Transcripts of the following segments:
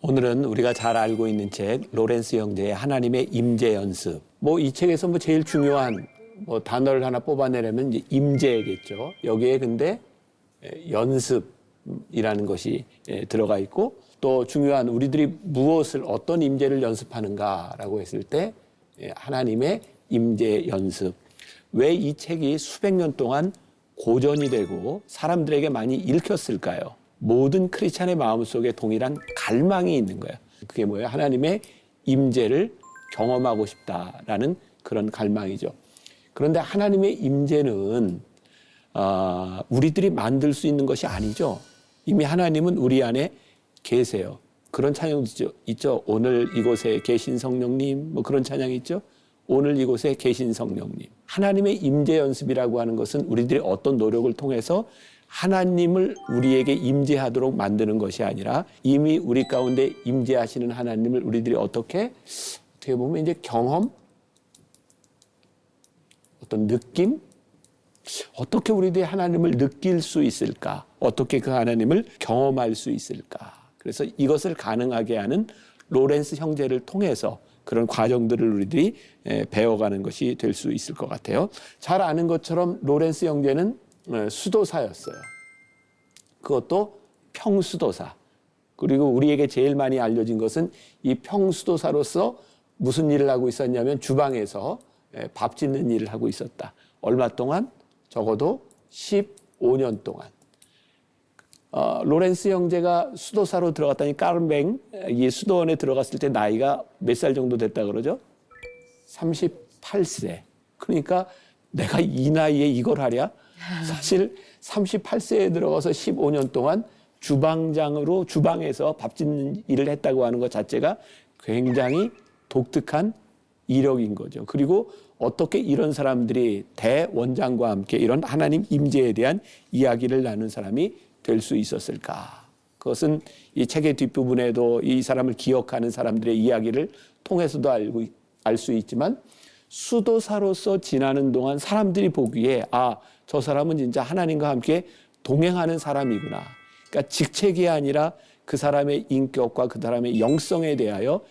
오늘은 우리가 잘 알고 있는 책 로렌스 형제의 하나님의 임재 연습. 이 책에서 제일 중요한 단어를 하나 뽑아내려면 이제 임재겠죠. 여기에 근데 연습이라는 것이 들어가 있고, 또 중요한 우리들이 무엇을 어떤 임재를 연습하는가라고 했을 때 하나님의 임재 연습. 왜 이 책이 수백 년 동안 고전이 되고 사람들에게 많이 읽혔을까요? 모든 크리스찬의 마음속에 동일한 갈망이 있는 거예요. 그게 뭐예요? 하나님의 임재를 경험하고 싶다라는 그런 갈망이죠. 그런데 하나님의 임재는 우리들이 만들 수 있는 것이 아니죠. 이미 하나님은 우리 안에 계세요. 그런 찬양도 있죠. 오늘 이곳에 계신 성령님, 그런 찬양이 있죠. 오늘 이곳에 계신 성령님. 하나님의 임재 연습이라고 하는 것은 우리들이 어떤 노력을 통해서 하나님을 우리에게 임재하도록 만드는 것이 아니라 이미 우리 가운데 임재하시는 하나님을 우리들이 어떻게 보면 이제 경험, 어떤 느낌, 어떻게 우리들이 하나님을 느낄 수 있을까? 어떻게 그 하나님을 경험할 수 있을까? 그래서 이것을 가능하게 하는 로렌스 형제를 통해서 그런 과정들을 우리들이 배워가는 것이 될 수 있을 것 같아요. 잘 아는 것처럼 로렌스 형제는 수도사였어요. 그것도 평수도사. 그리고 우리에게 제일 많이 알려진 것은 이 평수도사로서 무슨 일을 하고 있었냐면 주방에서 밥 짓는 일을 하고 있었다. 얼마 동안? 적어도 15년 동안. 로렌스 형제가 수도사로 들어갔다니 까르맹, 이 수도원에 들어갔을 때 나이가 몇 살 정도 됐다 그러죠? 38세. 그러니까 내가 이 나이에 이걸 하랴? 사실 38세에 들어가서 15년 동안 주방장으로 주방에서 밥 짓는 일을 했다고 하는 것 자체가 굉장히 독특한 이력인 거죠. 그리고 어떻게 이런 사람들이 대원장과 함께 이런 하나님 임재에 대한 이야기를 나눈 사람이 될 수 있었을까? 그것은 이 책의 뒷부분에도 이 사람을 기억하는 사람들의 이야기를 통해서도 알 수 있지만, 수도사로서 지나는 동안 사람들이 보기에 저 사람은 진짜 하나님과 함께 동행하는 사람이구나. 그러니까 직책이 아니라 그 사람의 인격과 그 사람의 영성에 대하여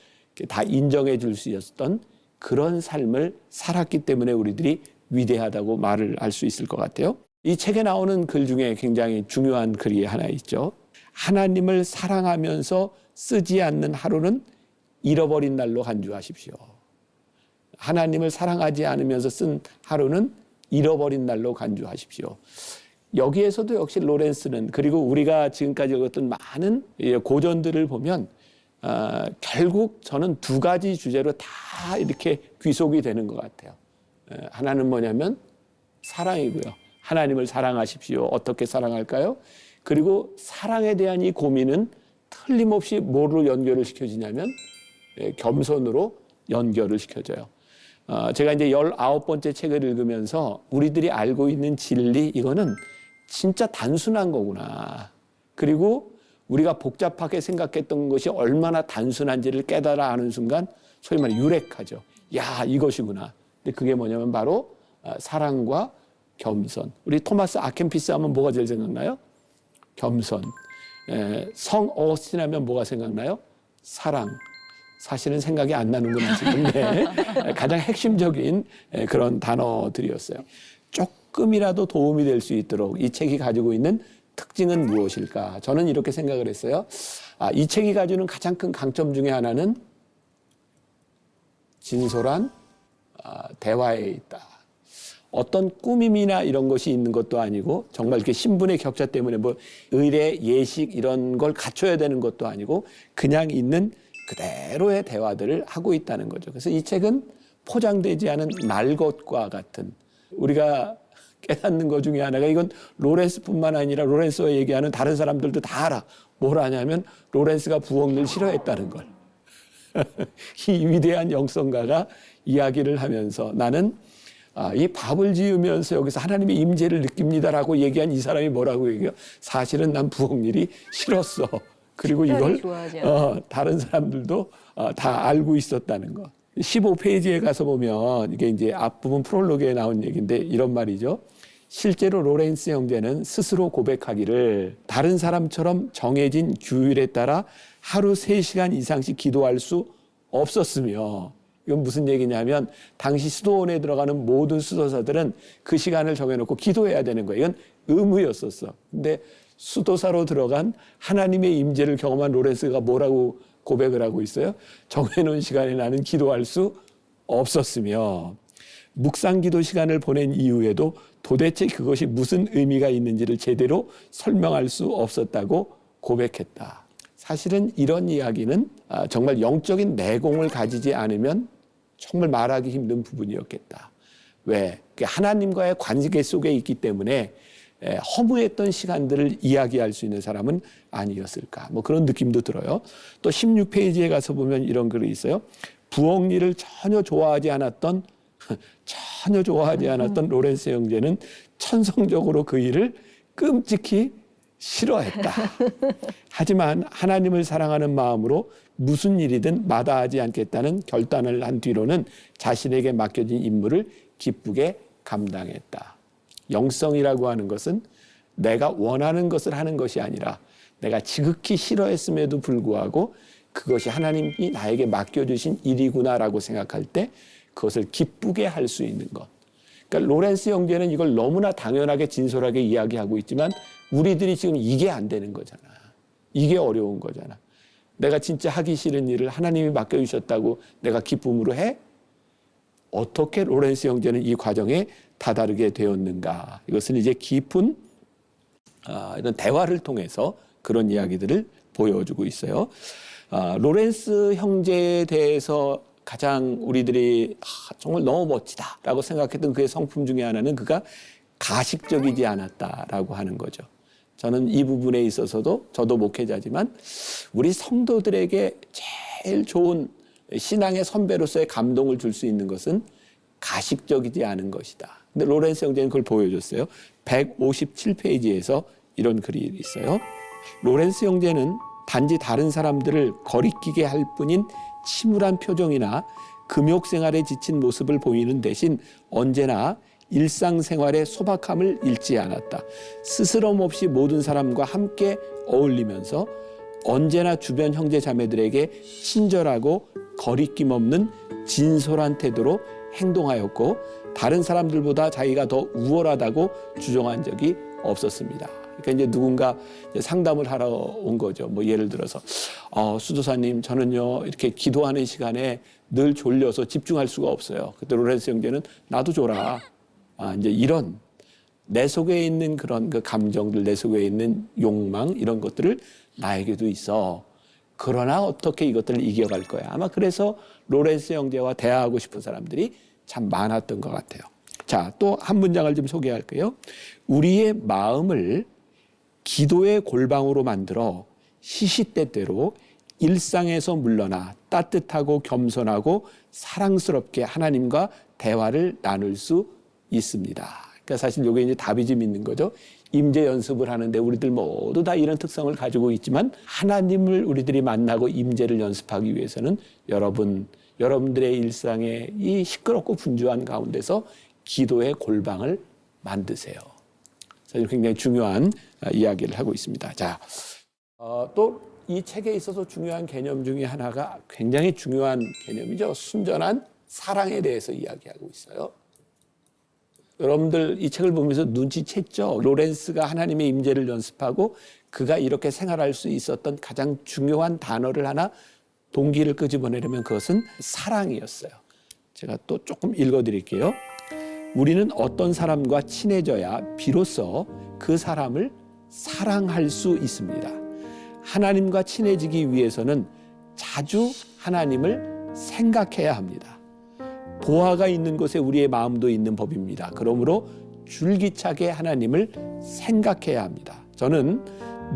다 인정해 줄 수 있었던 그런 삶을 살았기 때문에 우리들이 위대하다고 말을 할 수 있을 것 같아요. 이 책에 나오는 글 중에 굉장히 중요한 글이 하나 있죠. 하나님을 사랑하면서 쓰지 않는 하루는 잃어버린 날로 간주하십시오. 하나님을 사랑하지 않으면서 쓴 하루는 잃어버린 날로 간주하십시오. 여기에서도 역시 로렌스는, 그리고 우리가 지금까지 읽었던 많은 고전들을 보면 결국 저는 두 가지 주제로 다 이렇게 귀속이 되는 것 같아요. 하나는 뭐냐면 사랑이고요. 하나님을 사랑하십시오. 어떻게 사랑할까요? 그리고 사랑에 대한 이 고민은 틀림없이 뭐로 연결을 시켜지냐면 겸손으로 연결을 시켜져요. 제가 이제 19번째 책을 읽으면서 우리들이 알고 있는 진리, 이거는 진짜 단순한 거구나. 그리고 우리가 복잡하게 생각했던 것이 얼마나 단순한지를 깨달아 아는 순간 소위 말해 유레카죠. 야, 이것이구나. 근데 그게 뭐냐면 바로 사랑과 겸손. 우리 토마스 아켄피스 하면 뭐가 제일 생각나요? 겸손. 성 어거스틴 하면 뭐가 생각나요? 사랑. 사실은 생각이 안 나는구나 지금. 가장 핵심적인 그런 단어들이었어요. 조금이라도 도움이 될 수 있도록 이 책이 가지고 있는 특징은 무엇일까? 저는 이렇게 생각을 했어요. 이 책이 가지는 가장 큰 강점 중에 하나는 진솔한 대화에 있다. 어떤 꾸밈이나 이런 것이 있는 것도 아니고, 정말 이렇게 신분의 격차 때문에 의례, 예식 이런 걸 갖춰야 되는 것도 아니고, 그냥 있는 그대로의 대화들을 하고 있다는 거죠. 그래서 이 책은 포장되지 않은 날것과 같은, 우리가 깨닫는 것 중에 하나가, 이건 로렌스뿐만 아니라 로렌스가 얘기하는 다른 사람들도 다 알아. 뭘 아냐면 로렌스가 부엌일 싫어했다는 걸. 이 위대한 영성가가 이야기를 하면서 나는 이 밥을 지으면서 여기서 하나님의 임재를 느낍니다라고 얘기한 이 사람이 뭐라고 얘기해요? 사실은 난 부엌일이 싫었어. 그리고 이걸 다른 사람들도 다 알고 있었다는 거. 15페이지에 가서 보면 이게 이제 앞부분 프롤로그에 나온 얘기인데 이런 말이죠. 실제로 로렌스 형제는 스스로 고백하기를 다른 사람처럼 정해진 규율에 따라 하루 3시간 이상씩 기도할 수 없었으며, 이건 무슨 얘기냐면 당시 수도원에 들어가는 모든 수도사들은 그 시간을 정해놓고 기도해야 되는 거예요. 이건 의무였었어. 근데 수도사로 들어간 하나님의 임재를 경험한 로렌스가 뭐라고 고백을 하고 있어요? 정해놓은 시간에 나는 기도할 수 없었으며, 묵상기도 시간을 보낸 이후에도 도대체 그것이 무슨 의미가 있는지를 제대로 설명할 수 없었다고 고백했다. 사실은 이런 이야기는 정말 영적인 내공을 가지지 않으면 정말 말하기 힘든 부분이었겠다. 왜? 하나님과의 관계 속에 있기 때문에 허무했던 시간들을 이야기할 수 있는 사람은 아니었을까. 뭐 그런 느낌도 들어요. 또 16페이지에 가서 보면 이런 글이 있어요. 부엌 일을 전혀 좋아하지 않았던 로렌스 형제는 천성적으로 그 일을 끔찍히 싫어했다. 하지만 하나님을 사랑하는 마음으로 무슨 일이든 마다하지 않겠다는 결단을 한 뒤로는 자신에게 맡겨진 임무를 기쁘게 감당했다. 영성이라고 하는 것은 내가 원하는 것을 하는 것이 아니라 내가 지극히 싫어했음에도 불구하고 그것이 하나님이 나에게 맡겨주신 일이구나라고 생각할 때 그것을 기쁘게 할 수 있는 것. 그러니까 로렌스 형제는 이걸 너무나 당연하게 진솔하게 이야기하고 있지만 우리들이 지금 이게 안 되는 거잖아. 이게 어려운 거잖아. 내가 진짜 하기 싫은 일을 하나님이 맡겨주셨다고 내가 기쁨으로 해? 어떻게 로렌스 형제는 이 과정에 다다르게 되었는가. 이것은 이제 깊은 이런 대화를 통해서 그런 이야기들을 보여주고 있어요. 로렌스 형제에 대해서 가장 우리들이 정말 너무 멋지다라고 생각했던 그의 성품 중에 하나는 그가 가식적이지 않았다라고 하는 거죠. 저는 이 부분에 있어서도 저도 목회자지만 우리 성도들에게 제일 좋은 신앙의 선배로서의 감동을 줄 수 있는 것은 가식적이지 않은 것이다. 근데 로렌스 형제는 그걸 보여줬어요. 157페이지에서 이런 글이 있어요. 로렌스 형제는 단지 다른 사람들을 거리끼게 할 뿐인 침울한 표정이나 금욕생활에 지친 모습을 보이는 대신 언제나 일상생활의 소박함을 잃지 않았다. 스스럼 없이 모든 사람과 함께 어울리면서 언제나 주변 형제 자매들에게 친절하고 거리낌 없는 진솔한 태도로 행동하였고 다른 사람들보다 자기가 더 우월하다고 주장한 적이 없었습니다. 그러니까 이제 누군가 상담을 하러 온 거죠. 뭐 예를 들어서 수도사님 저는요 이렇게 기도하는 시간에 늘 졸려서 집중할 수가 없어요. 그때 로렌스 형제는 나도 졸아. 이제 이런 내 속에 있는 그런 그 감정들, 내 속에 있는 욕망 이런 것들을 나에게도 있어. 그러나 어떻게 이것들을 이겨갈 거야. 아마 그래서 로렌스 형제와 대화하고 싶은 사람들이 참 많았던 것 같아요. 자, 또 한 문장을 좀 소개할게요. 우리의 마음을 기도의 골방으로 만들어 시시때때로 일상에서 물러나 따뜻하고 겸손하고 사랑스럽게 하나님과 대화를 나눌 수 있습니다. 그러니까 사실 이게 이제 답이 좀 있는 거죠. 임재 연습을 하는데 우리들 모두 다 이런 특성을 가지고 있지만 하나님을 우리들이 만나고 임재를 연습하기 위해서는 여러분들의 일상에 이 시끄럽고 분주한 가운데서 기도의 골방을 만드세요. 사실 굉장히 중요한 이야기를 하고 있습니다. 자, 또 이 책에 있어서 중요한 개념 중에 하나가 굉장히 중요한 개념이죠. 순전한 사랑에 대해서 이야기하고 있어요. 여러분들 이 책을 보면서 눈치챘죠? 로렌스가 하나님의 임재를 연습하고 그가 이렇게 생활할 수 있었던 가장 중요한 단어를 하나 동기를 끄집어내려면 그것은 사랑이었어요. 제가 또 조금 읽어드릴게요. 우리는 어떤 사람과 친해져야 비로소 그 사람을 사랑할 수 있습니다. 하나님과 친해지기 위해서는 자주 하나님을 생각해야 합니다. 보화가 있는 곳에 우리의 마음도 있는 법입니다. 그러므로 줄기차게 하나님을 생각해야 합니다. 저는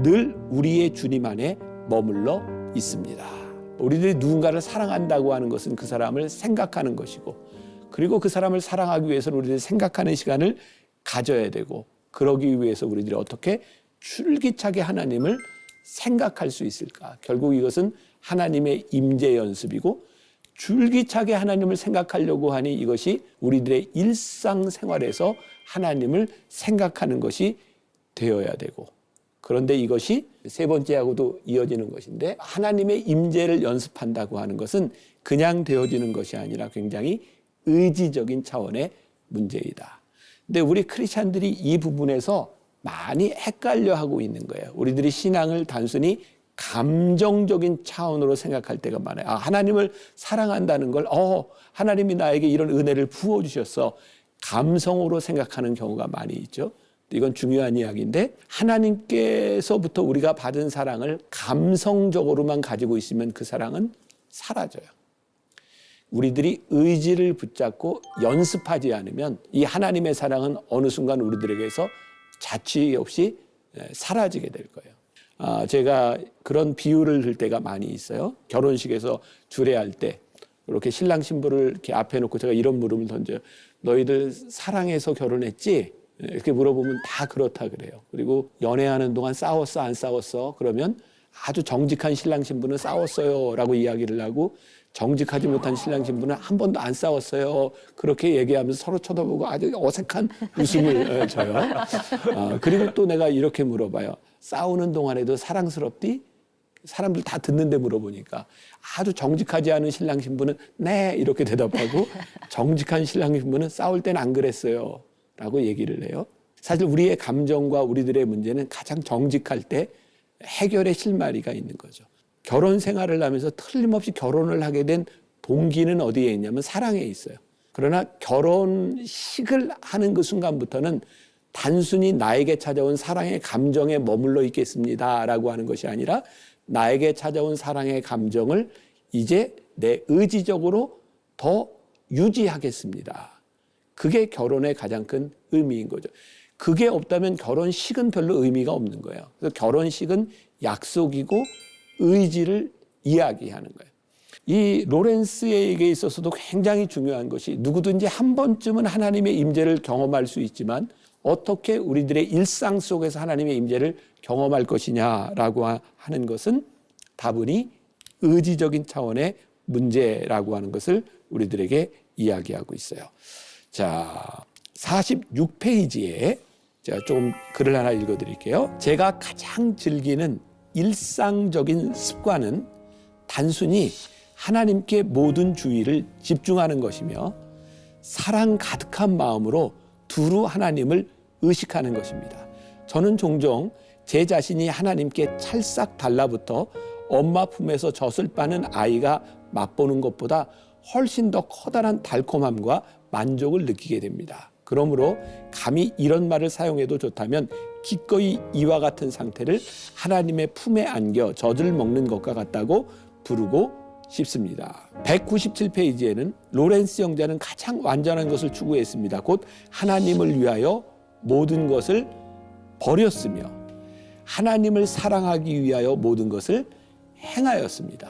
늘 우리의 주님 안에 머물러 있습니다. 우리들이 누군가를 사랑한다고 하는 것은 그 사람을 생각하는 것이고 그리고 그 사람을 사랑하기 위해서는 우리들이 생각하는 시간을 가져야 되고 그러기 위해서 우리들이 어떻게 줄기차게 하나님을 생각할 수 있을까? 결국 이것은 하나님의 임재 연습이고 줄기차게 하나님을 생각하려고 하니 이것이 우리들의 일상생활에서 하나님을 생각하는 것이 되어야 되고, 그런데 이것이 세 번째하고도 이어지는 것인데, 하나님의 임재를 연습한다고 하는 것은 그냥 되어지는 것이 아니라 굉장히 의지적인 차원의 문제이다. 근데 우리 크리스찬들이 이 부분에서 많이 헷갈려하고 있는 거예요. 우리들이 신앙을 단순히 감정적인 차원으로 생각할 때가 많아요. 하나님을 사랑한다는 걸 하나님이 나에게 이런 은혜를 부어주셨어. 감성으로 생각하는 경우가 많이 있죠. 이건 중요한 이야기인데, 하나님께서부터 우리가 받은 사랑을 감성적으로만 가지고 있으면 그 사랑은 사라져요. 우리들이 의지를 붙잡고 연습하지 않으면 이 하나님의 사랑은 어느 순간 우리들에게서 자취 없이 사라지게 될 거예요. 제가 그런 비유를 들 때가 많이 있어요. 결혼식에서 주례할 때 이렇게 신랑 신부를 이렇게 앞에 놓고 제가 이런 물음을 던져요. 너희들 사랑해서 결혼했지? 이렇게 물어보면 다 그렇다 그래요. 그리고 연애하는 동안 싸웠어 안 싸웠어? 그러면 아주 정직한 신랑 신부는 싸웠어요 라고 이야기를 하고, 정직하지 못한 신랑 신부는 한 번도 안 싸웠어요. 그렇게 얘기하면서 서로 쳐다보고 아주 어색한 웃음을 줘요. 그리고 또 내가 이렇게 물어봐요. 싸우는 동안에도 사랑스럽디? 사람들 다 듣는데 물어보니까 아주 정직하지 않은 신랑 신부는 네 이렇게 대답하고, 정직한 신랑 신부는 싸울 땐 안 그랬어요 라고 얘기를 해요. 사실 우리의 감정과 우리들의 문제는 가장 정직할 때 해결의 실마리가 있는 거죠. 결혼 생활을 하면서 틀림없이 결혼을 하게 된 동기는 어디에 있냐면 사랑에 있어요. 그러나 결혼식을 하는 그 순간부터는 단순히 나에게 찾아온 사랑의 감정에 머물러 있겠습니다라고 하는 것이 아니라, 나에게 찾아온 사랑의 감정을 이제 내 의지적으로 더 유지하겠습니다. 그게 결혼의 가장 큰 의미인 거죠. 그게 없다면 결혼식은 별로 의미가 없는 거예요. 그래서 결혼식은 약속이고 의지를 이야기하는 거예요. 이 로렌스에게 있어서도 굉장히 중요한 것이, 누구든지 한 번쯤은 하나님의 임재를 경험할 수 있지만 어떻게 우리들의 일상 속에서 하나님의 임재를 경험할 것이냐라고 하는 것은 다분히 의지적인 차원의 문제라고 하는 것을 우리들에게 이야기하고 있어요. 자, 46페이지에 제가 좀 글을 하나 읽어드릴게요. 제가 가장 즐기는 일상적인 습관은 단순히 하나님께 모든 주의를 집중하는 것이며, 사랑 가득한 마음으로 두루 하나님을 의식하는 것입니다. 저는 종종 제 자신이 하나님께 찰싹 달라붙어 엄마 품에서 젖을 빠는 아이가 맛보는 것보다 훨씬 더 커다란 달콤함과 만족을 느끼게 됩니다. 그러므로 감히 이런 말을 사용해도 좋다면 기꺼이 이와 같은 상태를 하나님의 품에 안겨 젖을 먹는 것과 같다고 부르고 싶습니다. 197페이지에는 로렌스 형제는 가장 완전한 것을 추구했습니다. 곧 하나님을 위하여 모든 것을 버렸으며 하나님을 사랑하기 위하여 모든 것을 행하였습니다.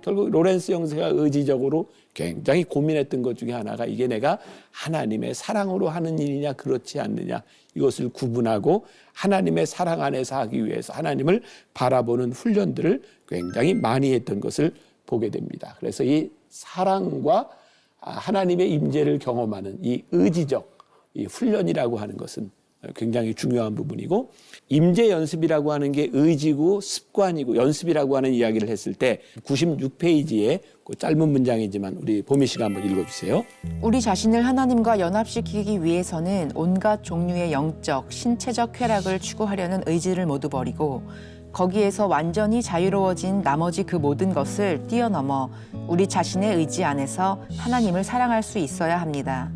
결국 로렌스 형제가 의지적으로 굉장히 고민했던 것 중에 하나가, 이게 내가 하나님의 사랑으로 하는 일이냐 그렇지 않느냐, 이것을 구분하고 하나님의 사랑 안에서 하기 위해서 하나님을 바라보는 훈련들을 굉장히 많이 했던 것을 보게 됩니다. 그래서 이 사랑과 하나님의 임재를 경험하는 이 의지적 이 훈련이라고 하는 것은 굉장히 중요한 부분이고, 임재 연습이라고 하는 게 의지고 습관이고 연습이라고 하는 이야기를 했을 때 96페이지에 그 짧은 문장이지만 우리 보미 씨가 한번 읽어주세요. 우리 자신을 하나님과 연합시키기 위해서는 온갖 종류의 영적, 신체적 쾌락을 추구하려는 의지를 모두 버리고, 거기에서 완전히 자유로워진 나머지 그 모든 것을 뛰어넘어 우리 자신의 의지 안에서 하나님을 사랑할 수 있어야 합니다.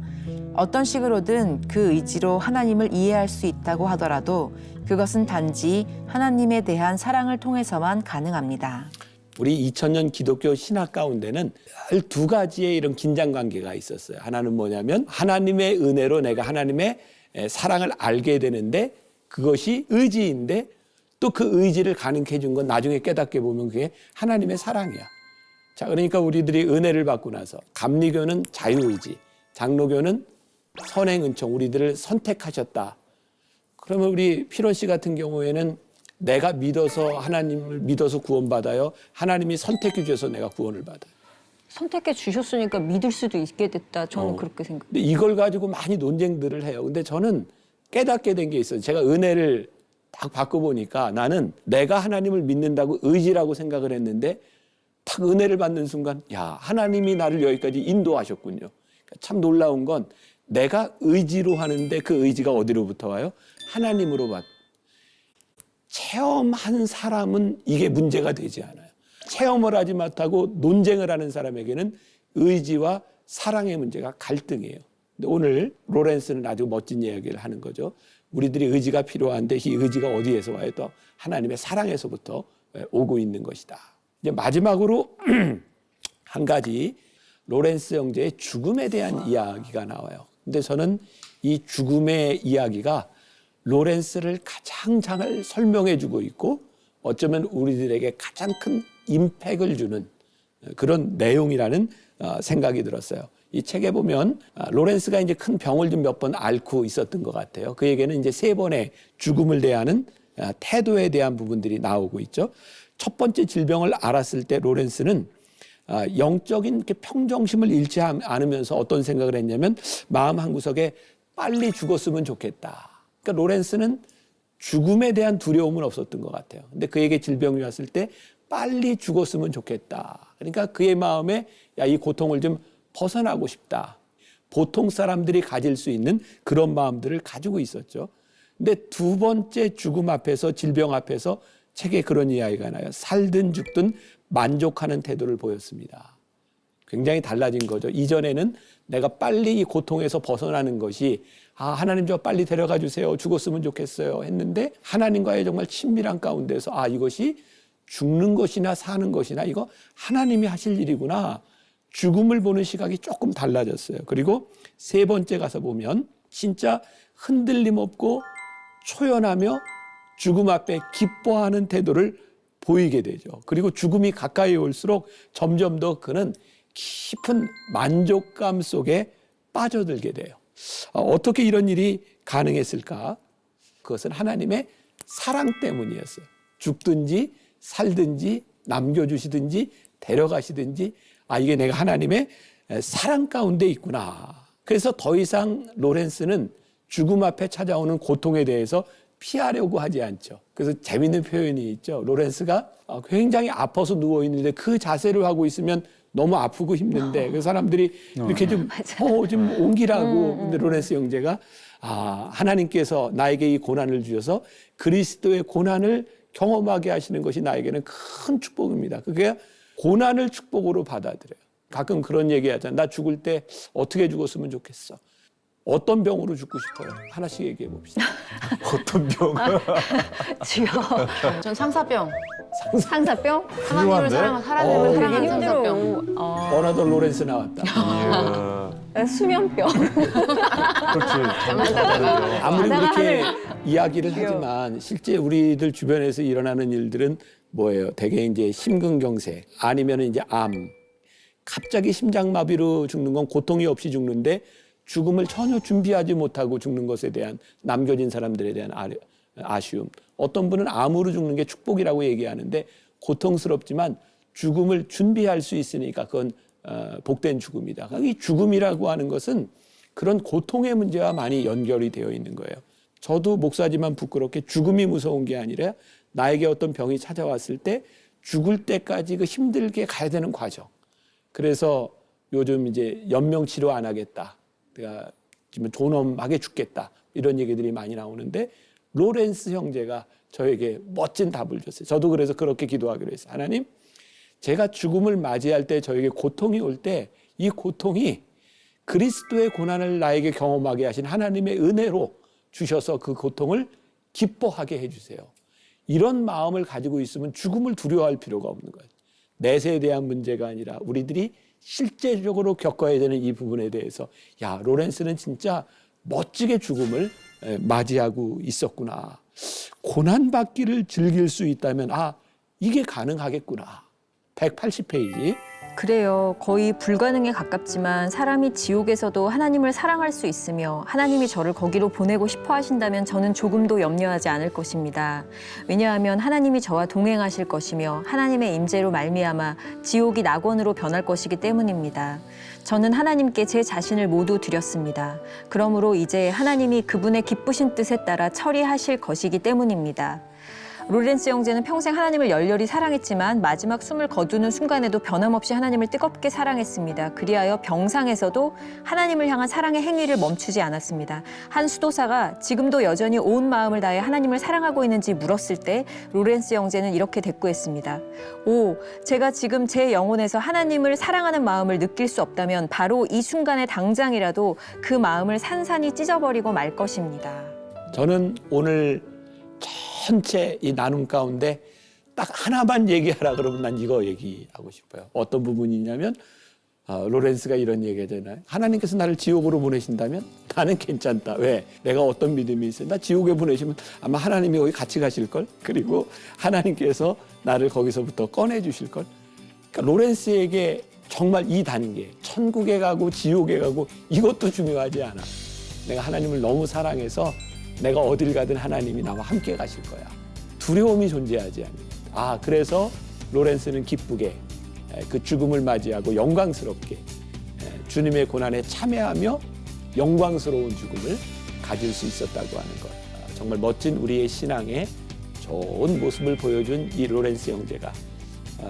어떤 식으로든 그 의지로 하나님을 이해할 수 있다고 하더라도 그것은 단지 하나님에 대한 사랑을 통해서만 가능합니다. 우리 2000년 기독교 신학 가운데는 늘 두 가지의 이런 긴장 관계가 있었어요. 하나는 뭐냐면 하나님의 은혜로 내가 하나님의 사랑을 알게 되는데 그것이 의지인데, 또 그 의지를 가능케 해준 건 나중에 깨닫게 보면 그게 하나님의 사랑이야. 자, 그러니까 우리들이 은혜를 받고 나서 감리교는 자유의지, 장로교는 선행은총, 우리들을 선택하셨다. 그러면 우리 피론 씨 같은 경우에는 내가 믿어서 하나님을 믿어서 구원받아요? 하나님이 선택해 주셔서 내가 구원을 받아요? 선택해 주셨으니까 믿을 수도 있게 됐다. 저는 그렇게 생각해요. 근데 이걸 가지고 많이 논쟁들을 해요. 근데 저는 깨닫게 된 게 있어요. 제가 은혜를 딱 받고 보니까 나는 내가 하나님을 믿는다고 의지라고 생각을 했는데 딱 은혜를 받는 순간 야, 하나님이 나를 여기까지 인도하셨군요. 그러니까 참 놀라운 건 내가 의지로 하는데 그 의지가 어디로부터 와요? 하나님으로 체험한 사람은 이게 문제가 되지 않아요. 체험을 하지 못하고 논쟁을 하는 사람에게는 의지와 사랑의 문제가 갈등이에요. 근데 오늘 로렌스는 아주 멋진 이야기를 하는 거죠. 우리들이 의지가 필요한데 이 의지가 어디에서 와요? 또 하나님의 사랑에서부터 오고 있는 것이다. 이제 마지막으로 한 가지 로렌스 형제의 죽음에 대한 이야기가 나와요. 근데 저는 이 죽음의 이야기가 로렌스를 가장 잘 설명해 주고 있고 어쩌면 우리들에게 가장 큰 임팩을 주는 그런 내용이라는 생각이 들었어요. 이 책에 보면 로렌스가 이제 큰 병을 좀 몇 번 앓고 있었던 것 같아요. 그에게는 이제 3번의 죽음을 대하는 태도에 대한 부분들이 나오고 있죠. 첫 번째 질병을 앓았을 때 로렌스는 영적인 평정심을 잃지 않으면서 어떤 생각을 했냐면 마음 한구석에 빨리 죽었으면 좋겠다. 그러니까 로렌스는 죽음에 대한 두려움은 없었던 것 같아요. 근데 그에게 질병이 왔을 때 빨리 죽었으면 좋겠다. 그러니까 그의 마음에 야, 이 고통을 좀 벗어나고 싶다. 보통 사람들이 가질 수 있는 그런 마음들을 가지고 있었죠. 근데 두 번째 죽음 앞에서 질병 앞에서 책에 그런 이야기가 나요. 살든 죽든 만족하는 태도를 보였습니다. 굉장히 달라진 거죠. 이전에는 내가 빨리 이 고통에서 벗어나는 것이 하나님 저 빨리 데려가 주세요. 죽었으면 좋겠어요. 했는데 하나님과의 정말 친밀한 가운데서 이것이 죽는 것이나 사는 것이나 이거 하나님이 하실 일이구나. 죽음을 보는 시각이 조금 달라졌어요. 그리고 3번째 가서 보면 진짜 흔들림 없고 초연하며 죽음 앞에 기뻐하는 태도를 보이게 되죠. 그리고 죽음이 가까이 올수록 점점 더 그는 깊은 만족감 속에 빠져들게 돼요. 어떻게 이런 일이 가능했을까? 그것은 하나님의 사랑 때문이었어요. 죽든지 살든지 남겨주시든지 데려가시든지 이게 내가 하나님의 사랑 가운데 있구나. 그래서 더 이상 로렌스는 죽음 앞에 찾아오는 고통에 대해서 피하려고 하지 않죠. 그래서 재밌는 표현이 있죠. 로렌스가 굉장히 아파서 누워있는데 그 자세를 하고 있으면 너무 아프고 힘든데 그 사람들이 이렇게 좀 옮기라고. 근데 로렌스 형제가 하나님께서 나에게 이 고난을 주셔서 그리스도의 고난을 경험하게 하시는 것이 나에게는 큰 축복입니다. 그게 고난을 축복으로 받아들여요. 가끔 그런 얘기 하잖아요. 나 죽을 때 어떻게 죽었으면 좋겠어. 어떤 병으로 죽고 싶어요? 하나씩 얘기해 봅시다. 어떤 병? 주여. 전 상사병. 상사병? 하나님을 사랑한 사람을 사랑하는 힘들어. 상사병. 어나더 로렌스 나왔다. 수면병. 그렇지. 아무리 그렇게 이야기를 하지만 실제 우리들 주변에서 일어나는 일들은 뭐예요? 대개 이제 심근경색 아니면 이제 암. 갑자기 심장마비로 죽는 건 고통이 없이 죽는데 죽음을 전혀 준비하지 못하고 죽는 것에 대한 남겨진 사람들에 대한 아쉬움. 어떤 분은 암으로 죽는 게 축복이라고 얘기하는데 고통스럽지만 죽음을 준비할 수 있으니까 그건 복된 죽음이다. 이 죽음이라고 하는 것은 그런 고통의 문제와 많이 연결이 되어 있는 거예요. 저도 목사지만 부끄럽게 죽음이 무서운 게 아니라 나에게 어떤 병이 찾아왔을 때 죽을 때까지 그 힘들게 가야 되는 과정. 그래서 요즘 이제 연명치료 안 하겠다. 내가 지금 존엄하게 죽겠다. 이런 얘기들이 많이 나오는데 로렌스 형제가 저에게 멋진 답을 줬어요. 저도 그래서 그렇게 기도하기로 했어요. 하나님, 제가 죽음을 맞이할 때 저에게 고통이 올 때 이 고통이 그리스도의 고난을 나에게 경험하게 하신 하나님의 은혜로 주셔서 그 고통을 기뻐하게 해주세요. 이런 마음을 가지고 있으면 죽음을 두려워할 필요가 없는 거예요. 내세에 대한 문제가 아니라 우리들이 실제적으로 겪어야 되는 이 부분에 대해서 로렌스는 진짜 멋지게 죽음을 맞이하고 있었구나. 고난받기를 즐길 수 있다면 이게 가능하겠구나. 180페이지 그래요. 거의 불가능에 가깝지만 사람이 지옥에서도 하나님을 사랑할 수 있으며 하나님이 저를 거기로 보내고 싶어 하신다면 저는 조금도 염려하지 않을 것입니다. 왜냐하면 하나님이 저와 동행하실 것이며 하나님의 임재로 말미암아 지옥이 낙원으로 변할 것이기 때문입니다. 저는 하나님께 제 자신을 모두 드렸습니다. 그러므로 이제 하나님이 그분의 기쁘신 뜻에 따라 처리하실 것이기 때문입니다. 로렌스 형제는 평생 하나님을 열렬히 사랑했지만 마지막 숨을 거두는 순간에도 변함없이 하나님을 뜨겁게 사랑했습니다. 그리하여 병상에서도 하나님을 향한 사랑의 행위를 멈추지 않았습니다. 한 수도사가 지금도 여전히 온 마음을 다해 하나님을 사랑하고 있는지 물었을 때 로렌스 형제는 이렇게 대꾸했습니다. 제가 지금 제 영혼에서 하나님을 사랑하는 마음을 느낄 수 없다면 바로 이 순간의 당장이라도 그 마음을 산산이 찢어버리고 말 것입니다. 저는 오늘 전체 이 나눔 가운데 딱 하나만 얘기하라 그러면 난 이거 얘기하고 싶어요. 어떤 부분이냐면 로렌스가 이런 얘기 하잖아요. 하나님께서 나를 지옥으로 보내신다면 나는 괜찮다. 왜? 내가 어떤 믿음이 있어요? 나 지옥에 보내시면 아마 하나님이 거기 같이 가실걸? 그리고 하나님께서 나를 거기서부터 꺼내주실걸? 그러니까 로렌스에게 정말 이 단계, 천국에 가고 지옥에 가고 이것도 중요하지 않아. 내가 하나님을 너무 사랑해서 내가 어딜 가든 하나님이 나와 함께 가실 거야. 두려움이 존재하지 않는. 그래서 로렌스는 기쁘게 그 죽음을 맞이하고 영광스럽게 주님의 고난에 참여하며 영광스러운 죽음을 가질 수 있었다고 하는 것. 정말 멋진 우리의 신앙의 좋은 모습을 보여준 이 로렌스 형제가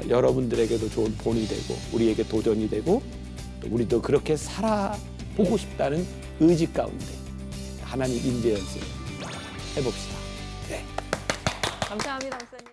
여러분들에게도 좋은 본이 되고 우리에게 도전이 되고 또 우리도 그렇게 살아보고 싶다는 의지 가운데 하나님 임재 연습 해봅시다. 네. 감사합니다, 목사님.